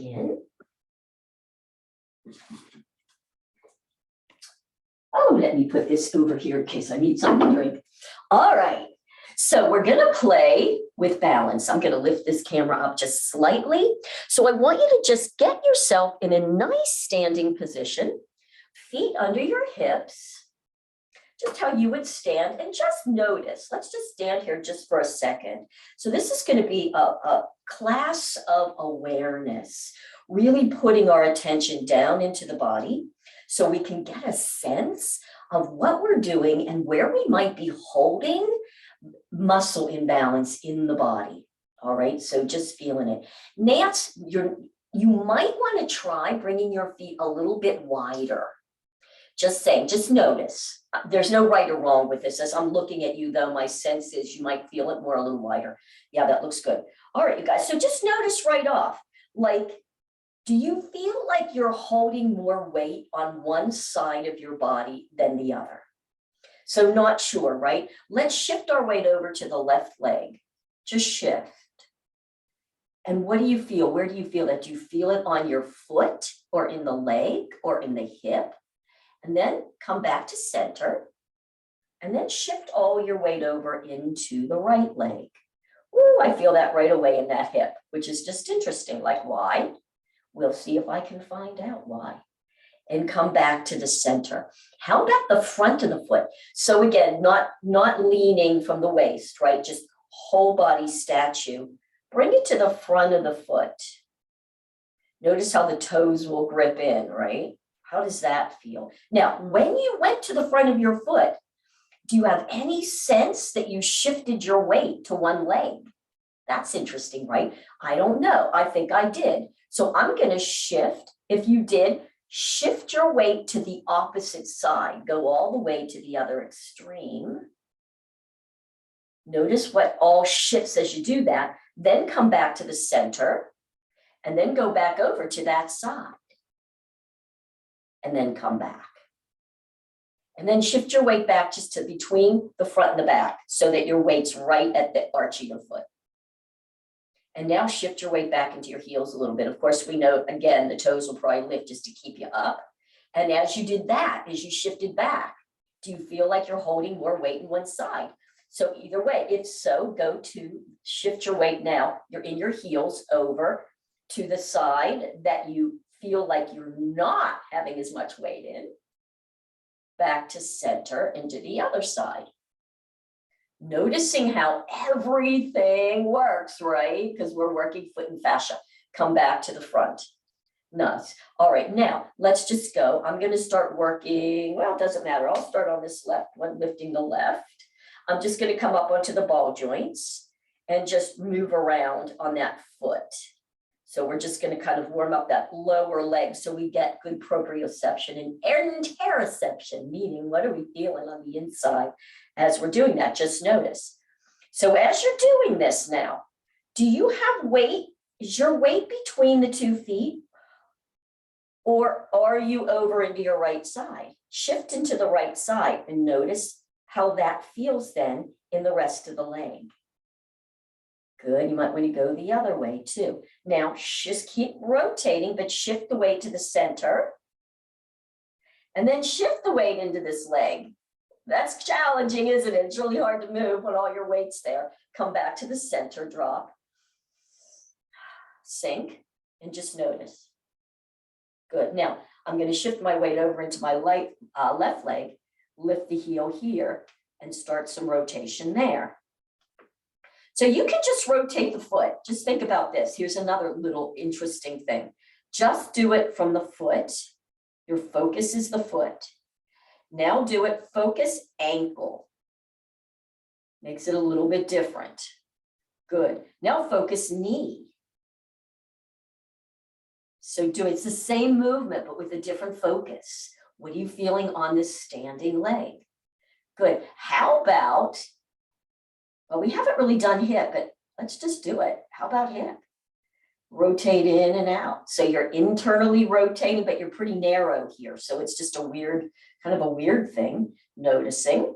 in. Oh, let me put this over here in case I need something to drink. All right, so we're gonna play with balance. I'm gonna lift this camera up just slightly. So I want you to just get yourself in a nice standing position, feet under your hips, just how you would stand, and just notice. Let's just stand here just for a second. So this is gonna be a class of awareness, really putting our attention down into the body, so we can get a sense of what we're doing and where we might be holding muscle imbalance in the body. All right, so just feeling it. Nance, you might want to try bringing your feet a little bit wider. Just saying, just notice. There's no right or wrong with this. As I'm looking at you though, my sense is you might feel it more a little wider. Yeah, that looks good. All right, you guys, so just notice right off, like, do you feel like you're holding more weight on one side of your body than the other? So not sure, right? Let's shift our weight over to the left leg. Just shift. And what do you feel? Where do you feel that? Do you feel it on your foot or in the leg or in the hip? And then come back to center. And then shift all your weight over into the right leg. Ooh, I feel that right away in that hip, which is just interesting. Like, why? We'll see if I can find out why. And come back to the center. How about the front of the foot? So again, not leaning from the waist, right? Just whole body statue. Bring it to the front of the foot. Notice how the toes will grip in, right? How does that feel? Now, when you went to the front of your foot, do you have any sense that you shifted your weight to one leg? That's interesting, right? I don't know. I think I did. So I'm going to shift. If you did, shift your weight to the opposite side. Go all the way to the other extreme. Notice what all shifts as you do that. Then come back to the center. And then go back over to that side. And then come back. And then shift your weight back just to between the front and the back so that your weight's right at the arch of your foot. And now shift your weight back into your heels a little bit. Of course, we know, again, the toes will probably lift just to keep you up. And as you did that, as you shifted back, do you feel like you're holding more weight in one side? So either way, if so, go to shift your weight now. You're in your heels over to the side that you feel like you're not having as much weight in. Back to center and to the other side. Noticing how everything works, right? Because we're working foot and fascia. Come back to the front. Nice. All right, now let's just go. I'm going to start working. Well, it doesn't matter. I'll start on this left one, lifting the left. I'm just going to come up onto the ball joints and just move around on that foot. So we're just going to kind of warm up that lower leg so we get good proprioception and interoception, meaning what are we feeling on the inside as we're doing that? Just notice. So as you're doing this now, do you have weight? Is your weight between the 2 feet? Or are you over into your right side? Shift into the right side and notice how that feels then in the rest of the leg. Good, you might want to go the other way too. Now, just keep rotating, but shift the weight to the center. And then shift the weight into this leg. That's challenging, isn't it? It's really hard to move when all your weight's there. Come back to the center, drop. Sink, and just notice. Good, now I'm going to shift my weight over into my left leg, lift the heel here, and start some rotation there. So you can just rotate the foot. Just think about this. Here's another little interesting thing. Just do it from the foot. Your focus is the foot. Now do it, focus ankle. Makes it a little bit different. Good. Now focus knee. So it's the same movement, but with a different focus. What are you feeling on this standing leg? Good. How about, well, we haven't really done hip, but let's just do it. How about hip? Rotate in and out. So you're internally rotating, but you're pretty narrow here. So it's just a weird, kind of a weird thing. Noticing.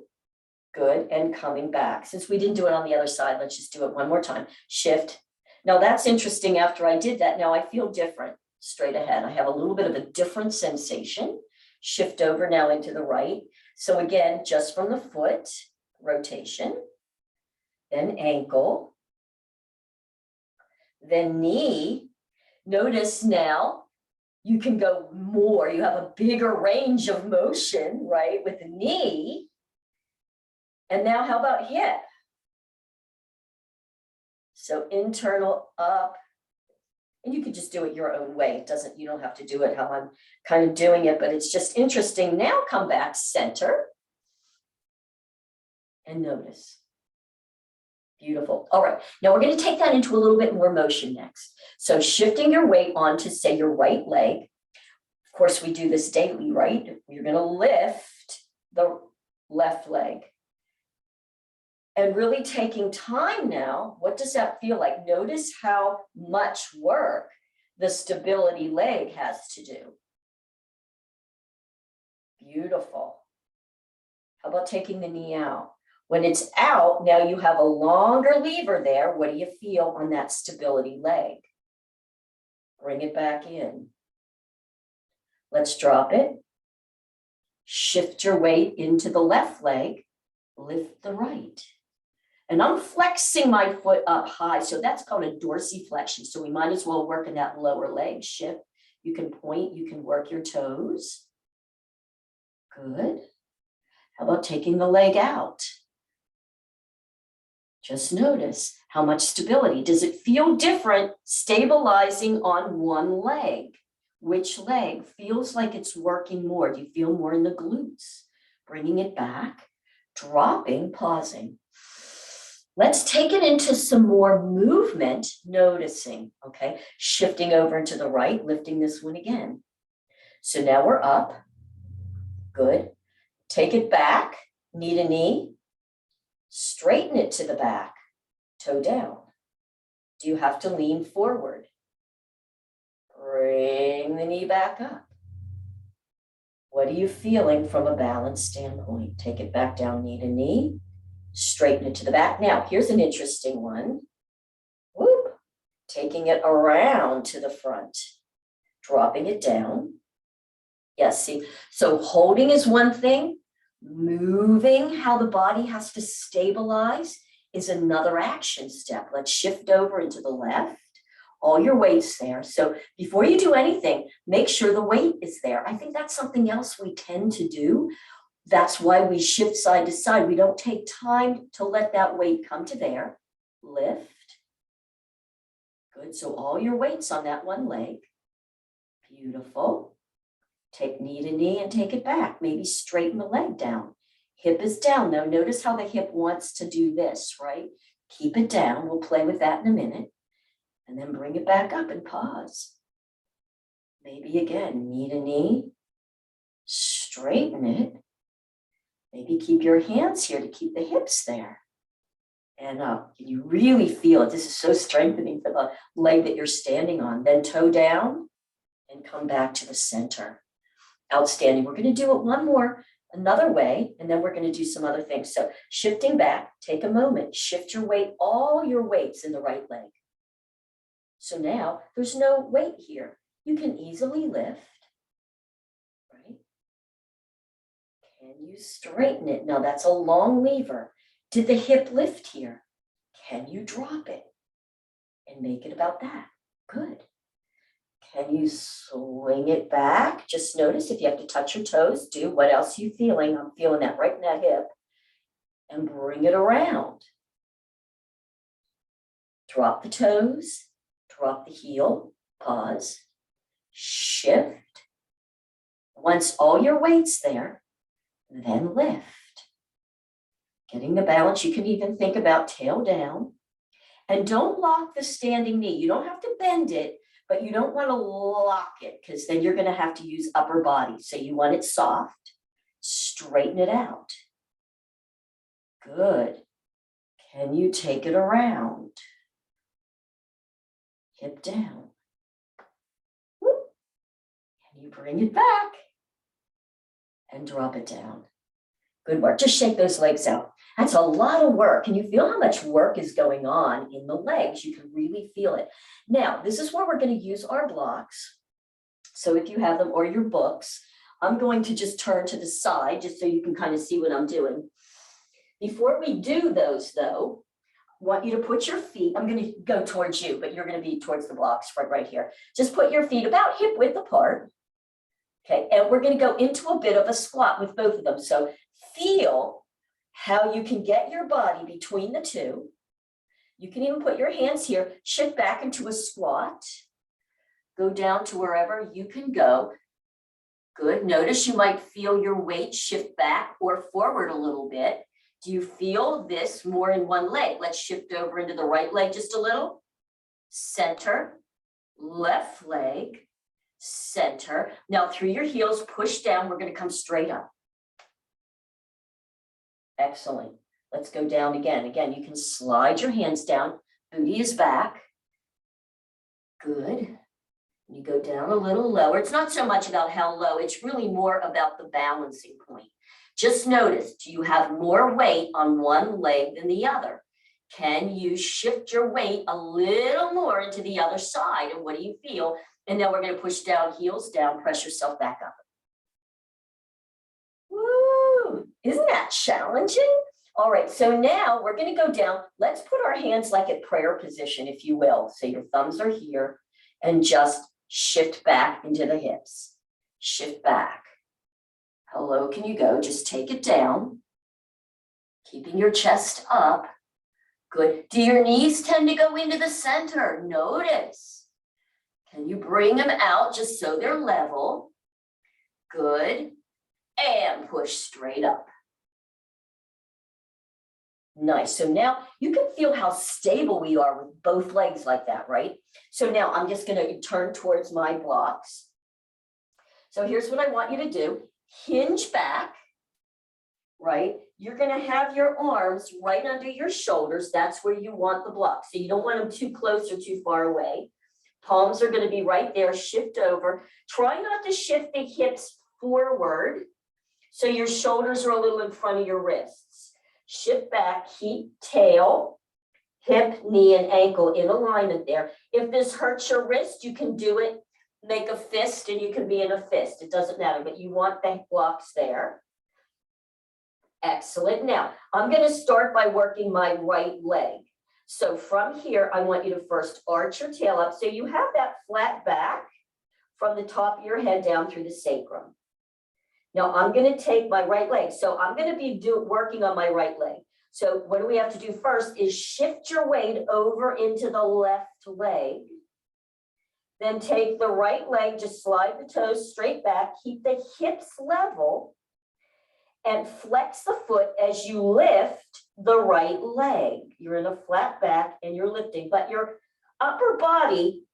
Good. And coming back. Since we didn't do it on the other side, let's just do it one more time. Shift. Now that's interesting. After I did that, now I feel different straight ahead. I have a little bit of a different sensation. Shift over now into the right. So again, just from the foot, rotation, then ankle, then knee. Notice now you can go more. You have a bigger range of motion, right, with the knee. And now how about hip? So internal up, and you can just do it your own way. It doesn't, you don't have to do it how I'm kind of doing it, but it's just interesting. Now come back center and notice. Beautiful. All right, now we're going to take that into a little bit more motion next. So shifting your weight onto, say, your right leg. Of course, we do this daily, right? You're going to lift the left leg. And really taking time now, what does that feel like? Notice how much work the stability leg has to do. Beautiful. How about taking the knee out? When it's out, now you have a longer lever there. What do you feel on that stability leg? Bring it back in. Let's drop it. Shift your weight into the left leg. Lift the right. And I'm flexing my foot up high. So that's called a dorsiflexion. So we might as well work in that lower leg. Shift. You can point, you can work your toes. Good. How about taking the leg out? Just notice how much stability. Does it feel different stabilizing on one leg? Which leg feels like it's working more? Do you feel more in the glutes? Bringing it back, dropping, pausing. Let's take it into some more movement, noticing, okay? Shifting over into the right, lifting this one again. So now we're up. Good. Take it back, knee to knee. Straighten it to the back, toe down. Do you have to lean forward? Bring the knee back up. What are you feeling from a balance standpoint? Take it back down, knee to knee. Straighten it to the back. Now, here's an interesting one. Whoop. Taking it around to the front. Dropping it down. Yes, see, so holding is one thing. Moving how the body has to stabilize is another action step. Let's shift over into the left. All your weight's there. So before you do anything, make sure the weight is there. I think that's something else we tend to do. That's why we shift side to side. We don't take time to let that weight come to there. Lift. Good. So all your weight's on that one leg. Beautiful. Take knee to knee and take it back. Maybe straighten the leg down. Hip is down though. Notice how the hip wants to do this, right? Keep it down. We'll play with that in a minute. And then bring it back up and pause. Maybe again, knee to knee. Straighten it. Maybe keep your hands here to keep the hips there. And up. Can you really feel it? This is so strengthening for the leg that you're standing on. Then toe down and come back to the center. Outstanding. We're going to do it another way, and then we're going to do some other things. So shifting back, take a moment, shift your weight, all your weights in the right leg. So now there's no weight here. You can easily lift, right? Can you straighten it? Now that's a long lever. Did the hip lift here? Can you drop it and make it about that? Good. Can you swing it back? Just notice if you have to touch your toes, do. What else are you feeling? I'm feeling that right in that hip. And bring it around. Drop the toes, drop the heel, pause, shift. Once all your weight's there, then lift. Getting the balance, you can even think about tail down. And don't lock the standing knee. You don't have to bend it, but you don't want to lock it because then you're going to have to use upper body. So you want it soft, straighten it out. Good. Can you take it around? Hip down. Whoop. Can you bring it back? And drop it down. Good work. Just shake those legs out. That's a lot of work. Can you feel how much work is going on in the legs? You can really feel it. Now, this is where we're going to use our blocks. So if you have them or your books, I'm going to just turn to the side just so you can kind of see what I'm doing. Before we do those though, I want you to put your feet, I'm going to go towards you, but you're going to be towards the blocks right here. Just put your feet about hip width apart. Okay, and we're going to go into a bit of a squat with both of them. So feel how you can get your body between the two. You can even put your hands here, shift back into a squat. Go down to wherever you can go. Good. Notice you might feel your weight shift back or forward a little bit. Do you feel this more in one leg? Let's shift over into the right leg just a little. Center, left leg, center. Now through your heels, push down. We're going to come straight up. Excellent. Let's go down again. Again, you can slide your hands down. Booty is back. Good. You go down a little lower. It's not so much about how low. It's really more about the balancing point. Just notice, do you have more weight on one leg than the other? Can you shift your weight a little more into the other side? And what do you feel? And now we're going to push down, heels down, press yourself back up. Woo! Isn't that challenging? All right, so now we're going to go down. Let's put our hands like at prayer position, if you will. So your thumbs are here and just shift back into the hips. Shift back. How low can you go? Just take it down. Keeping your chest up. Good. Do your knees tend to go into the center? Notice. Can you bring them out just so they're level? Good. And push straight up. Nice. So now you can feel how stable we are with both legs like that, right? So now I'm just going to turn towards my blocks. So here's what I want you to do. Hinge back, right? You're going to have your arms right under your shoulders. That's where you want the block. So you don't want them too close or too far away. Palms are going to be right there. Shift over. Try not to shift the hips forward. So your shoulders are a little in front of your wrists. Shift back, keep tail, hip, knee, and ankle in alignment there. If this hurts your wrist, you can do it. Make a fist and you can be in a fist. It doesn't matter, but you want the blocks there. Excellent. Now, I'm going to start by working my right leg. So from here, I want you to first arch your tail up. So you have that flat back from the top of your head down through the sacrum. Now I'm going to take my right leg. So I'm going to be working on my right leg. So what do we have to do first is shift your weight over into the left leg. Then take the right leg, just slide the toes straight back, keep the hips level, and flex the foot as you lift the right leg. You're in a flat back and you're lifting, but your upper body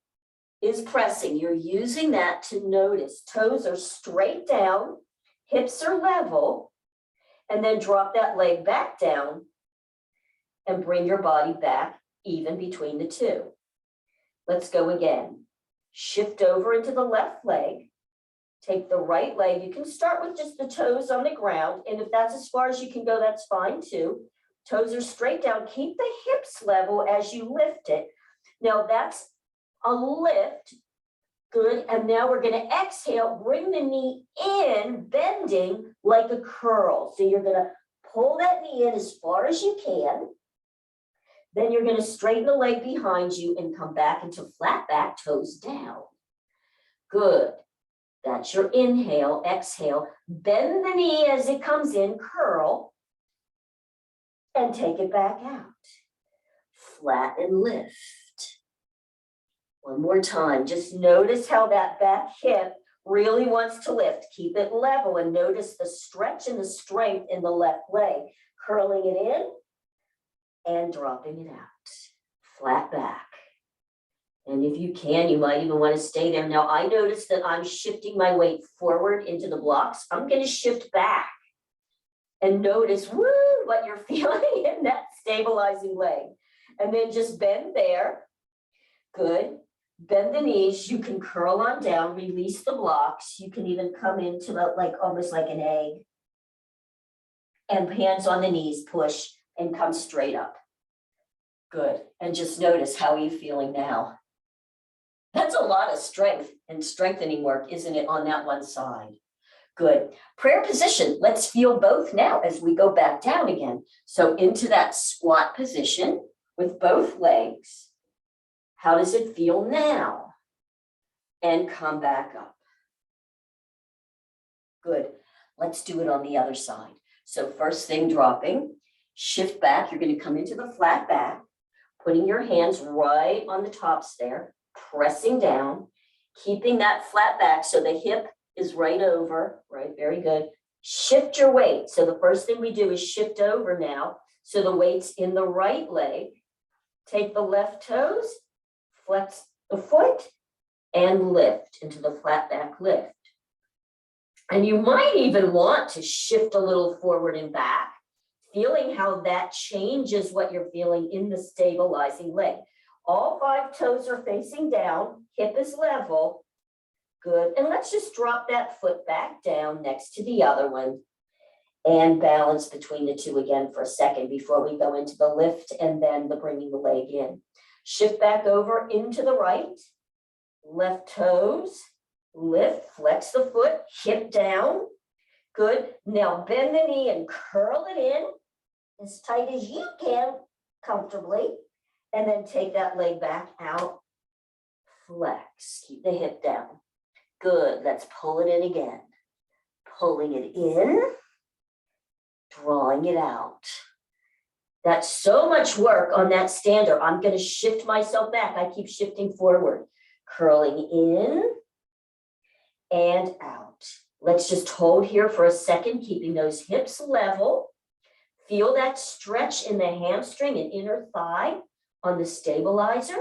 is pressing. You're using that to notice. Toes are straight down, hips are level, and then drop that leg back down and bring your body back even between the two. Let's go again. Shift over into the left leg. Take the right leg. You can start with just the toes on the ground. And if that's as far as you can go, that's fine too. Toes are straight down. Keep the hips level as you lift it. Now that's a lift. Good. And now we're going to exhale. Bring the knee in, bending like a curl. So you're going to pull that knee in as far as you can. Then you're going to straighten the leg behind you and come back into flat back, toes down. Good. That's your inhale, exhale. Bend the knee as it comes in, curl, and take it back out. Flat and lift. One more time. Just notice how that back hip really wants to lift. Keep it level and notice the stretch and the strength in the left leg. Curling it in and dropping it out. Flat back. And if you can, you might even want to stay there. Now, I notice that I'm shifting my weight forward into the blocks. I'm going to shift back and notice, woo, what you're feeling in that stabilizing leg. And then just bend there. Good. Bend the knees. You can curl on down, release the blocks. You can even come into the, like almost like an egg. And hands on the knees, push and come straight up. Good. And just notice how you're feeling now. That's a lot of strength and strengthening work, isn't it, on that one side? Good. Prayer position. Let's feel both now as we go back down again. So into that squat position with both legs. How does it feel now? And come back up. Good. Let's do it on the other side. So first thing, dropping, shift back. You're going to come into the flat back, putting your hands right on the tops there, pressing down, keeping that flat back so the hip is right over, right? Very good. Shift your weight. So the first thing we do is shift over now. So the weight's in the right leg. Take the left toes, flex the foot, and lift into the flat back lift. And you might even want to shift a little forward and back, feeling how that changes what you're feeling in the stabilizing leg. All 5 toes are facing down, hip is level. Good. And let's just drop that foot back down next to the other one and balance between the two again for a second before we go into the lift and then the bringing the leg in. Shift back over into the right, left toes, lift, flex the foot, hip down. Good. Now bend the knee and curl it in as tight as you can comfortably. And then take that leg back out. Flex. Keep the hip down. Good. Let's pull it in again. Pulling it in. Drawing it out. That's so much work on that stander. I'm going to shift myself back. I keep shifting forward. Curling in and out. Let's just hold here for a second, keeping those hips level. Feel that stretch in the hamstring and inner thigh on the stabilizer.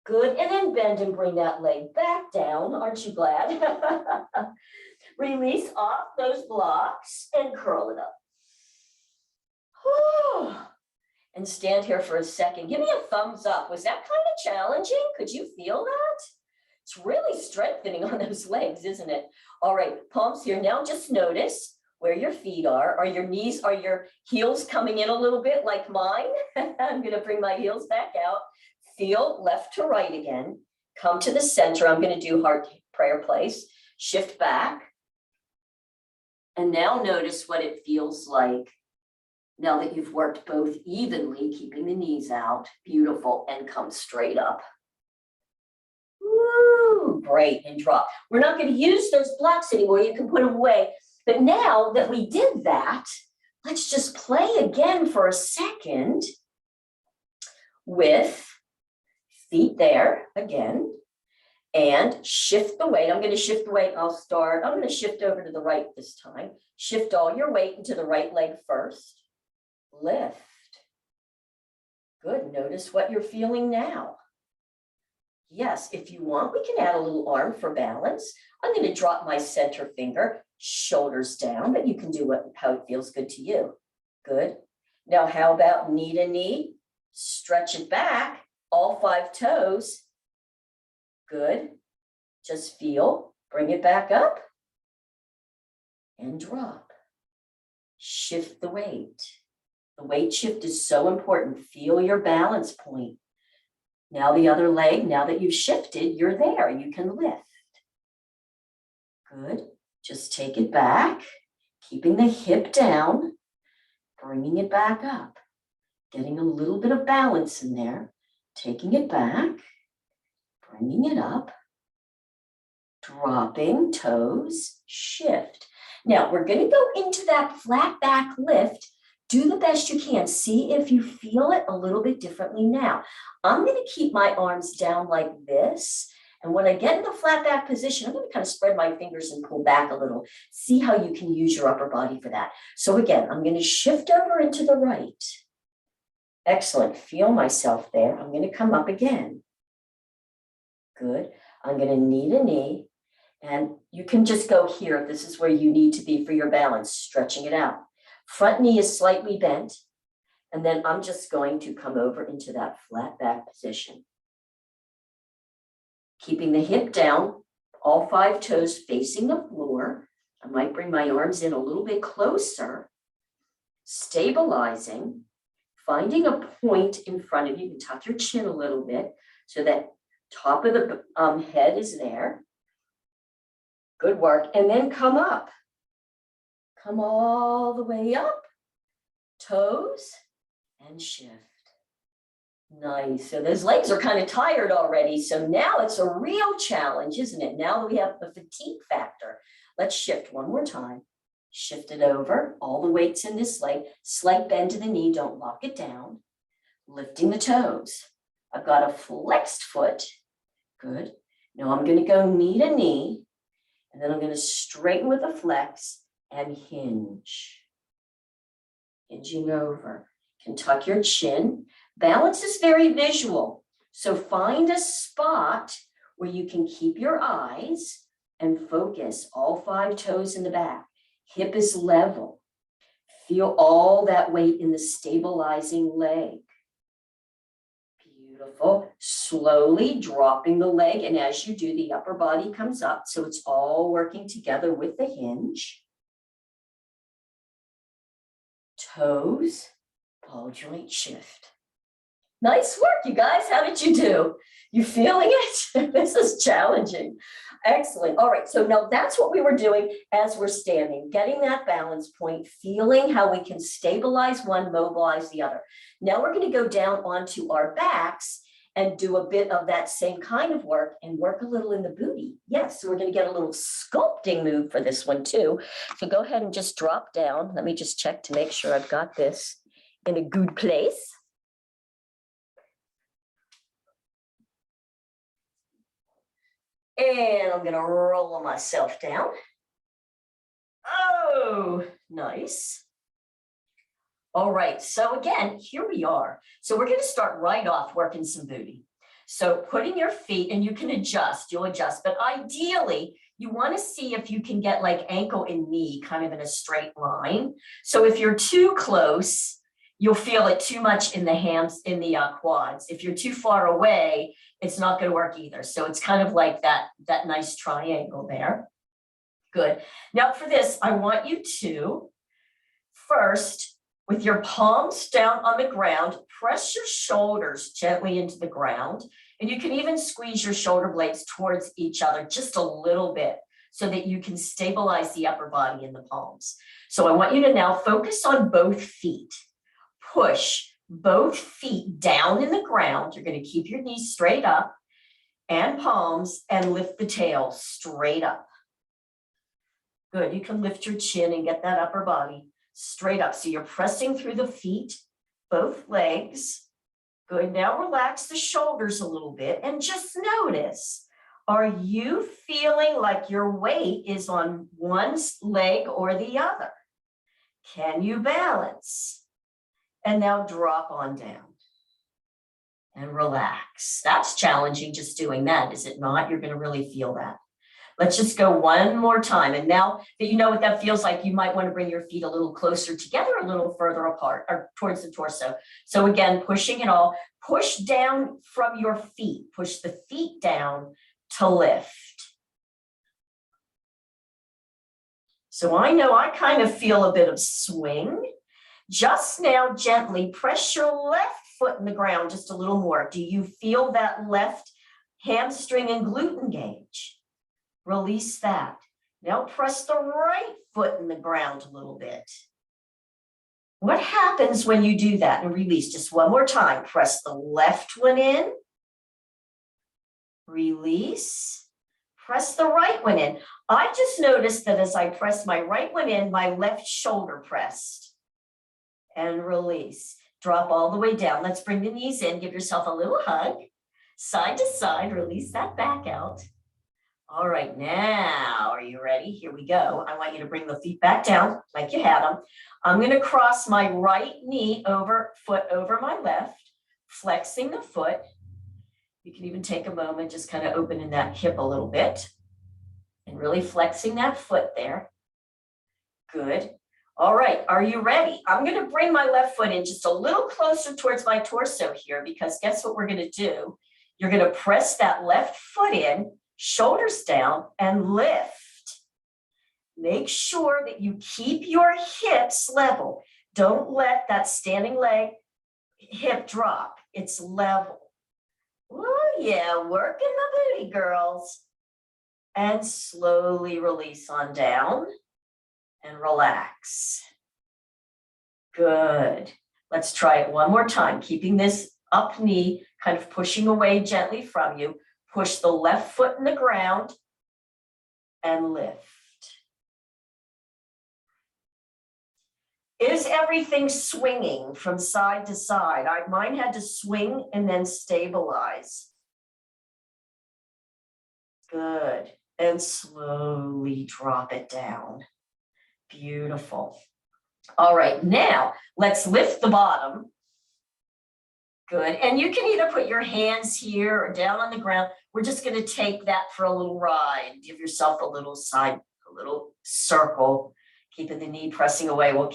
Good. And then bend and bring that leg back down. Aren't you glad? Release off those blocks and curl it up. And stand here for a second. Give me a thumbs up. Was that kind of challenging? Could you feel that? It's really strengthening on those legs, isn't it? All right, palms here. Now just notice where your feet are. Are your knees, are your heels coming in a little bit like mine? I'm going to bring my heels back out. Feel left to right again. Come to the center. I'm going to do heart prayer place. Shift back. And now notice what it feels like now that you've worked both evenly, keeping the knees out. Beautiful. And come straight up. Woo, great. And drop. We're not going to use those blocks anymore. You can put them away. But now that we did that, let's just play again for a second with feet there again and shift the weight. I'm going to shift the weight. I'm going to shift over to the right this time. Shift all your weight into the right leg first. Lift. Good. Notice what you're feeling now. Yes, if you want, we can add a little arm for balance. I'm going to drop my center finger, shoulders down, but you can do how it feels good to you. Good. Now, how about knee to knee? Stretch it back, all 5 toes. Good. Just feel, bring it back up and drop. Shift the weight. The weight shift is so important. Feel your balance point. Now the other leg, now that you've shifted, you're there. You can lift. Good. Just take it back, keeping the hip down, bringing it back up, getting a little bit of balance in there, taking it back, bringing it up, dropping toes, shift. Now we're going to go into that flat back lift. Do the best you can. See if you feel it a little bit differently now. I'm going to keep my arms down like this. And when I get in the flat back position, I'm going to kind of spread my fingers and pull back a little. See how you can use your upper body for that. So again, I'm going to shift over into the right. Excellent. Feel myself there. I'm going to come up again. Good. I'm going to knee to knee. And you can just go here. This is where you need to be for your balance, stretching it out. Front knee is slightly bent. And then I'm just going to come over into that flat back position. Keeping the hip down, all 5 toes facing the floor. I might bring my arms in a little bit closer, stabilizing, finding a point in front of you. You can tuck your chin a little bit so that top of the head is there. Good work. And then come up. Come all the way up, toes, and shift. Nice. So those legs are kind of tired already. So now it's a real challenge, isn't it? Now that we have the fatigue factor. Let's shift one more time. Shift it over. All the weight's in this leg. Slight bend to the knee. Don't lock it down. Lifting the toes. I've got a flexed foot. Good. Now I'm going to go knee to knee. And then I'm going to straighten with a flex and hinge. Hinging over. You can tuck your chin. Balance is very visual. So find a spot where you can keep your eyes and focus. All 5 toes in the back. Hip is level. Feel all that weight in the stabilizing leg. Beautiful. Slowly dropping the leg. And as you do, the upper body comes up. So it's all working together with the hinge. Toes, ball joint shift. Nice work, you guys. How did you do? You feeling it? This is challenging. Excellent. All right. So now that's what we were doing as we're standing, getting that balance point, feeling how we can stabilize one, mobilize the other. Now we're going to go down onto our backs and do a bit of that same kind of work and work a little in the booty. Yes, so we're going to get a little sculpting move for this one too. So go ahead and just drop down. Let me just check to make sure I've got this in a good place. And I'm going to roll myself down. Oh, nice. All right, so again, here we are. So we're going to start right off working some booty. So putting your feet, and you can adjust, you'll adjust, but ideally you want to see if you can get like ankle and knee kind of in a straight line. So if you're too close, you'll feel it too much in the hams, in the quads. If you're too far away, it's not going to work either. So it's kind of like that nice triangle there. Good. Now for this, I want you to first, with your palms down on the ground, press your shoulders gently into the ground. And you can even squeeze your shoulder blades towards each other just a little bit so that you can stabilize the upper body in the palms. So I want you to now focus on both feet. Push both feet down in the ground. You're going to keep your knees straight up and palms and lift the tail straight up. Good. You can lift your chin and get that upper body straight up. So you're pressing through the feet, both legs. Good. Now relax the shoulders a little bit and just notice, are you feeling like your weight is on one leg or the other? Can you balance? And now drop on down and relax. That's challenging just doing that, is it not? You're going to really feel that. Let's just go one more time. And now that you know what that feels like, you might want to bring your feet a little closer together, a little further apart or towards the torso. So again, pushing it all, push down from your feet, push the feet down to lift. So I know I kind of feel a bit of swing. Just now gently press your left foot in the ground just a little more. Do you feel that left hamstring and glute engage? Release that. Now press the right foot in the ground a little bit. What happens when you do that and release? Just one more time. Press the left one in. Release. Press the right one in. I just noticed that as I press my right one in, my left shoulder pressed. And release. Drop all the way down. Let's bring the knees in. Give yourself a little hug. Side to side. Release that back out. All right, now, are you ready? Here we go. I want you to bring the feet back down like you had them. I'm going to cross my right knee foot over my left, flexing the foot. You can even take a moment, just kind of opening that hip a little bit and really flexing that foot there. Good. All right, are you ready? I'm going to bring my left foot in just a little closer towards my torso here, because guess what we're going to do? You're going to press that left foot in, shoulders down, and lift. Make sure that you keep your hips level. Don't let that standing leg hip drop. It's level. Oh yeah, working the booty, girls. And slowly release on down and relax. Good. Let's try it one more time, keeping this up knee kind of pushing away gently from you. Push the left foot in the ground and lift. Is everything swinging from side to side? Mine had to swing and then stabilize. Good. And slowly drop it down. Beautiful. All right, now let's lift the bottom. Good. And you can either put your hands here or down on the ground. We're just going to take that for a little ride. Give yourself a little side, a little circle, keeping the knee pressing away. We'll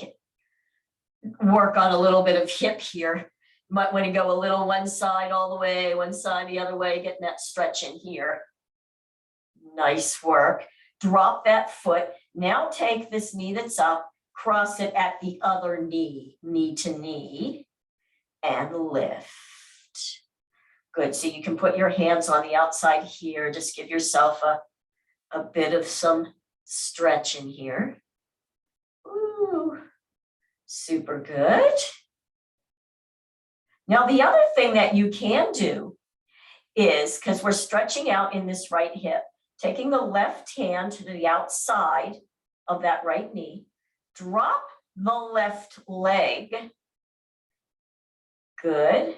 work on a little bit of hip here. You might want to go a little one side all the way, one side the other way, getting that stretch in here. Nice work. Drop that foot. Now take this knee that's up, cross it at the other knee, knee to knee, and lift. Good. So you can put your hands on the outside here. Just give yourself a bit of some stretch in here. Ooh, super good. Now, the other thing that you can do is, because we're stretching out in this right hip, taking the left hand to the outside of that right knee, drop the left leg. Good.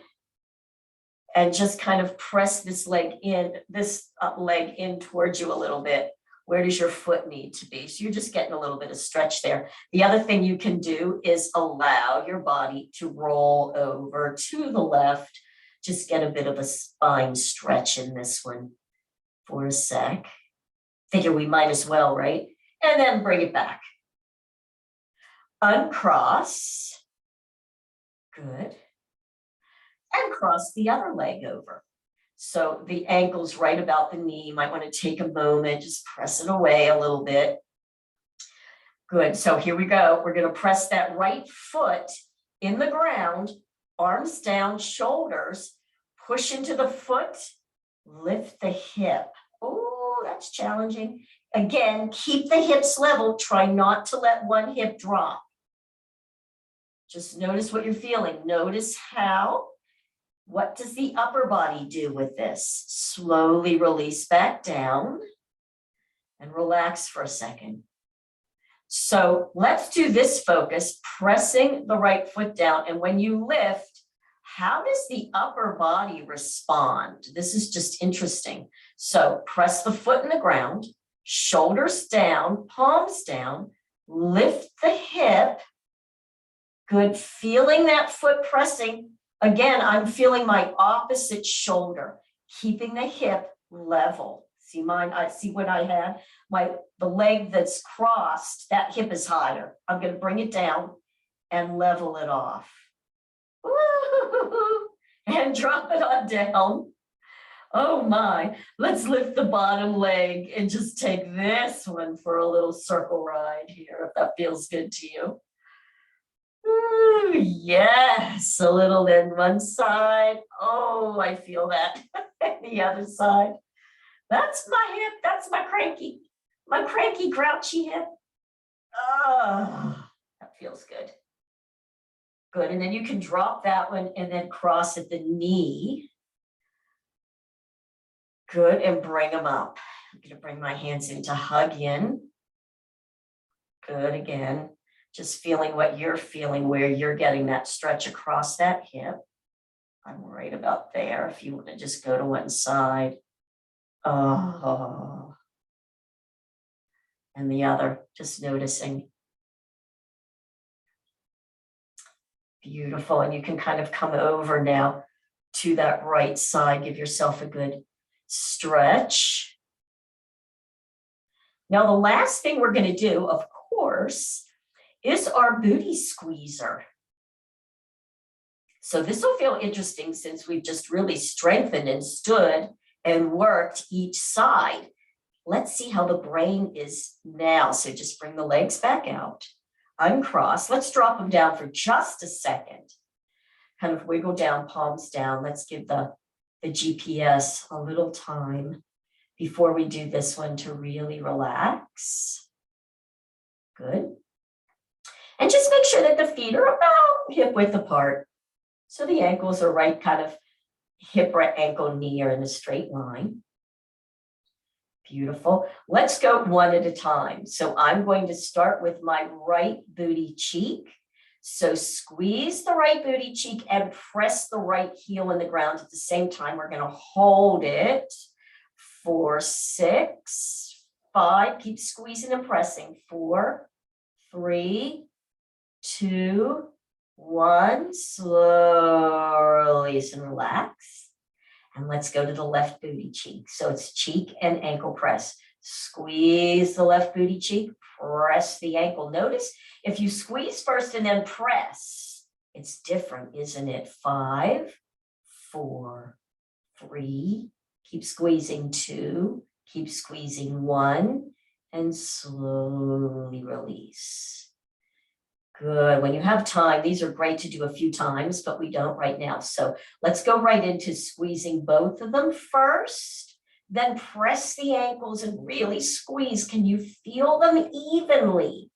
And just kind of press this leg in towards you a little bit. Where does your foot need to be? So you're just getting a little bit of stretch there. The other thing you can do is allow your body to roll over to the left. Just get a bit of a spine stretch in this one for a sec. Figure we might as well, right? And then bring it back. Uncross. Good. And cross the other leg over. So the ankle's right about the knee. You might want to take a moment, just press it away a little bit. Good. So here we go. We're going to press that right foot in the ground, arms down, shoulders, push into the foot, lift the hip. Oh, that's challenging. Again, keep the hips level. Try not to let one hip drop. Just notice what you're feeling. Notice how. What does the upper body do with this? Slowly release back down and relax for a second. So let's do this focus, pressing the right foot down. And when you lift, how does the upper body respond? This is just interesting. So press the foot in the ground, shoulders down, palms down, lift the hip. Good, feeling that foot pressing. Again, I'm feeling my opposite shoulder, keeping the hip level. See mine, I see what I had. The leg that's crossed, that hip is higher. I'm going to bring it down and level it off. Woo-hoo-hoo-hoo. And drop it on down. Oh my, let's lift the bottom leg and just take this one for a little circle ride here, if that feels good to you. Ooh, yes, a little in one side. Oh, I feel that. The other side. That's my hip. That's my cranky, grouchy hip. Oh, that feels good. Good. And then you can drop that one and then cross at the knee. Good. And bring them up. I'm going to bring my hands in to hug in. Good. Again. Just feeling what you're feeling, where you're getting that stretch across that hip. I'm right about there. If you want to just go to one side. Oh. And the other, just noticing. Beautiful. And you can kind of come over now to that right side. Give yourself a good stretch. Now, the last thing we're going to do, of course, is our booty squeezer. So this will feel interesting since we've just really strengthened and stood and worked each side. let's see how the brain is now. So just bring the legs back out, uncross. Let's drop them down for just a second. Kind of wiggle down, palms down. Let's give the GPS a little time before we do this one to really relax. Good. And just make sure that the feet are about hip width apart. So the ankles are right kind of hip, ankle, knee are in a straight line. Beautiful. Let's go one at a time. So I'm going to start with my right booty cheek. So squeeze the right booty cheek and press the right heel in the ground at the same time. We're going to hold it for 6, 5. Keep squeezing and pressing. 4, 3, 2, 1. Slow release and relax. And let's go to the left booty cheek. So it's cheek and ankle press. Squeeze the left booty cheek, press the ankle. Notice if you squeeze first and then press, it's different, isn't it? 5, 4, 3, keep squeezing 2, keep squeezing 1, and slowly release. Good. When you have time, these are great to do a few times, but we don't right now. So let's go right into squeezing both of them first, then press the ankles and really squeeze. Can you feel them evenly?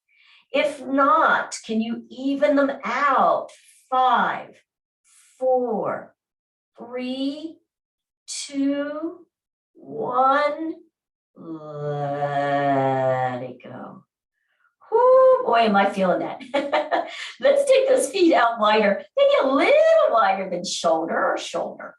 If not, can you even them out? 5, 4, 3, 2, 1. Let it go. Whoo, boy, am I feeling that. Let's take those feet out wider, maybe a little wider than shoulder or shoulder.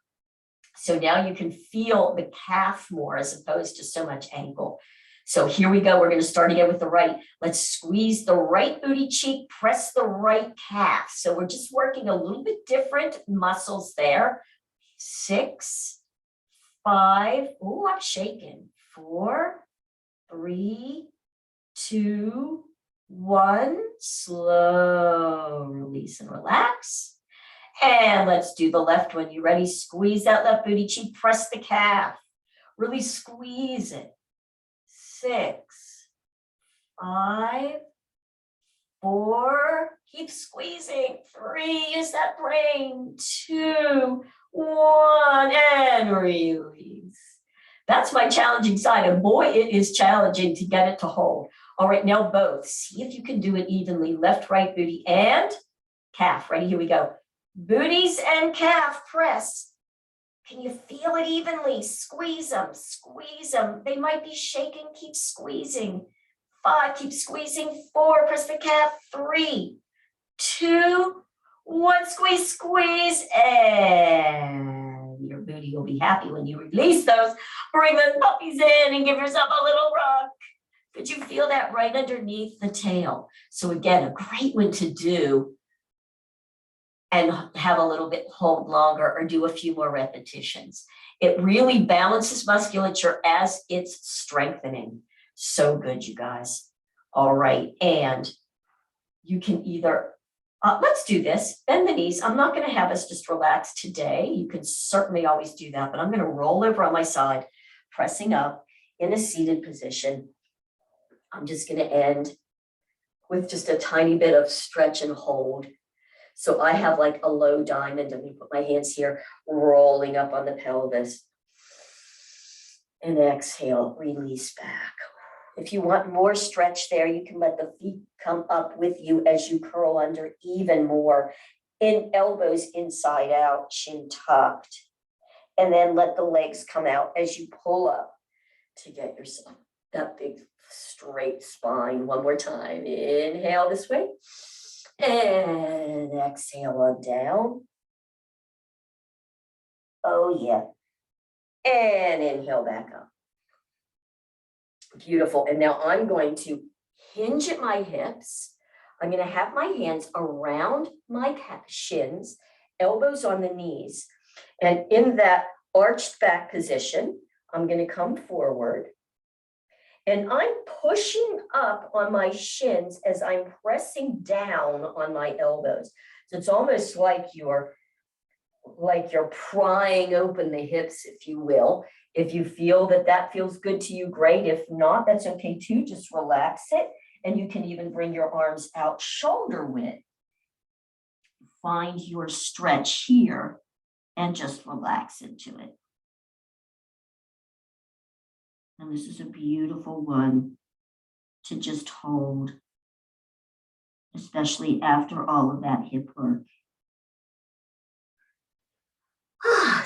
So now you can feel the calf more as opposed to so much ankle. So here we go. We're going to start again with the right. Let's squeeze the right booty cheek, press the right calf. So we're just working a little bit different muscles there. 6, 5. Oh, I'm shaking. 4, 3, 2, 1. Slow release and relax. And let's do the left one. You ready? Squeeze that left booty cheek, press the calf. Really squeeze it. 6, 5, 4. Keep squeezing. 3. Use that brain. 2, 1. And release. That's my challenging side. And boy, it is challenging to get it to hold. All right, now both. See if you can do it evenly. Left, right booty, and calf. Ready? Here we go. Booties and calf, press. Can you feel it evenly? Squeeze them, squeeze them. They might be shaking. Keep squeezing. 5, keep squeezing. 4, press the calf. 3, 2, 1. Squeeze, squeeze. And your booty will be happy when you release those. Bring the puppies in and give yourself a little rock. Could you feel that right underneath the tail? So again, a great one to do and have a little bit hold longer or do a few more repetitions. It really balances musculature as it's strengthening. So good, you guys. All right, and you can either, let's do this, bend the knees. I'm not gonna have us just relax today. You can certainly always do that, but I'm gonna roll over on my side, pressing up in a seated position. I'm just gonna end with just a tiny bit of stretch and hold. So I have like a low diamond. I'm gonna put my hands here, rolling up on the pelvis. And exhale, release back. If you want more stretch there, you can let the feet come up with you as you curl under even more. In elbows inside out, chin tucked. And then let the legs come out as you pull up to get yourself that big straight spine. One more time. Inhale this way. And exhale on down. Oh, yeah. And inhale back up. Beautiful. And now I'm going to hinge at my hips. I'm going to have my hands around my shins, elbows on the knees. And in that arched back position, I'm going to come forward. And I'm pushing up on my shins as I'm pressing down on my elbows. So it's almost like you're prying open the hips, if you will. If you feel that that feels good to you, great. If not, that's okay too. Just relax it. And you can even bring your arms out shoulder width. Find your stretch here and just relax into it. And this is a beautiful one to just hold, especially after all of that hip work.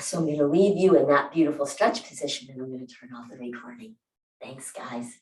So I'm going to leave you in that beautiful stretch position, and I'm going to turn off the recording. Thanks, guys.